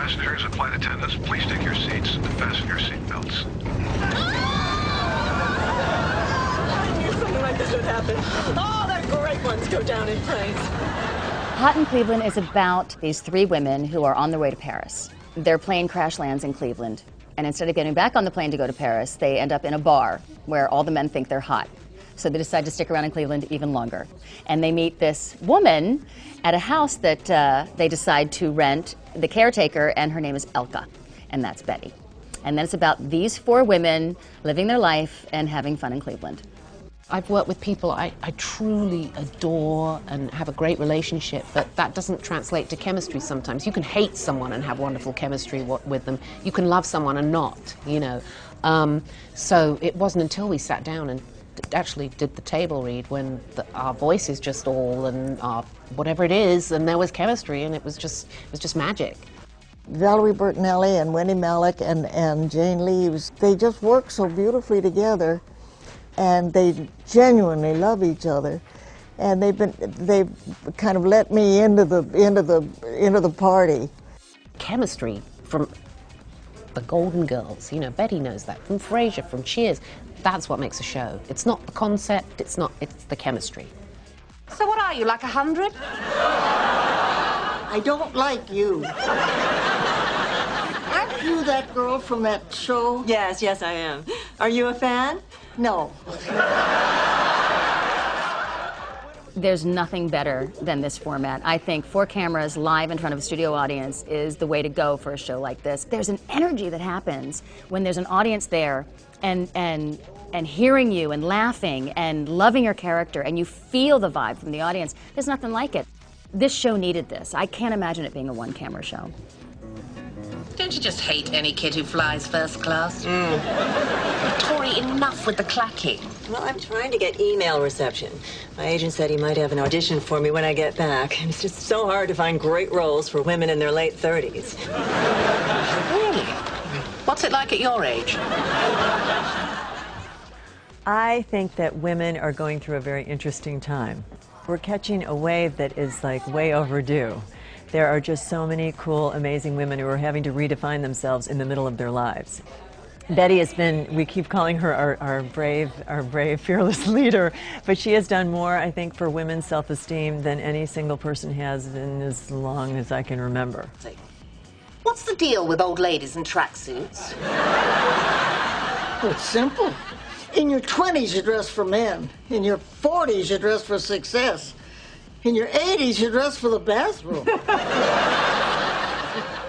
Passengers and flight attendants, please take your seats and fasten your seatbelts. I knew something like this would happen. Oh, the great ones go down in planes. Hot in Cleveland is about these three women who are on their way to Paris. Their plane crash lands in Cleveland, and instead of getting back on the plane to go to Paris, they end up in a bar where all the men think they're hot. So they decide to stick around in Cleveland even longer. And they meet this woman at a house that they decide to rent, the caretaker, and her name is Elka, and that's Betty. And then it's about these four women living their life and having fun in Cleveland. I've worked with people I truly adore and have a great relationship, but that doesn't translate to chemistry sometimes. You can hate someone and have wonderful chemistry with them. You can love someone and not, you know. So it wasn't until we sat down and actually did the table read when our voices just all and our whatever it is, and there was chemistry, and it was just magic. Valerie Bertinelli and Wendy Malick and Jane Leaves, they just work so beautifully together, and they genuinely love each other, and they've kind of let me into the party. Chemistry from the Golden Girls, you know, Betty knows that, from Frasier, from Cheers. That's what makes a show. It's not the concept, it's the chemistry. So what are you, like 100? I don't like you. Aren't you that girl from that show? Yes, yes, I am. Are you a fan? No. There's nothing better than this format. I think 4 cameras live in front of a studio audience is the way to go for a show like this. There's an energy that happens when there's an audience there and hearing you and laughing and loving your character, and you feel the vibe from the audience. There's nothing like it. This show needed this. I can't imagine it being a 1-camera show. Don't you just hate any kid who flies first class? Tori, enough with the clacking. Well, I'm trying to get email reception. My agent said he might have an audition for me when I get back. And it's just so hard to find great roles for women in their late 30s. Really? What's it like at your age? I think that women are going through a very interesting time. We're catching a wave that is like way overdue. There are just so many cool, amazing women who are having to redefine themselves in the middle of their lives. Betty has been, we keep calling her our brave, fearless leader, but she has done more, I think, for women's self-esteem than any single person has in as long as I can remember. What's the deal with old ladies in tracksuits? Well, it's simple. In your 20s, you dress for men. In your 40s, you dress for success. In your 80s, you dress for the bathroom.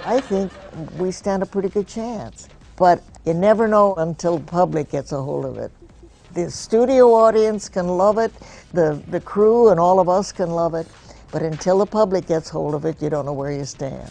I think we stand a pretty good chance. But you never know until the public gets a hold of it. The studio audience can love it, the crew and all of us can love it, but until the public gets hold of it, you don't know where you stand.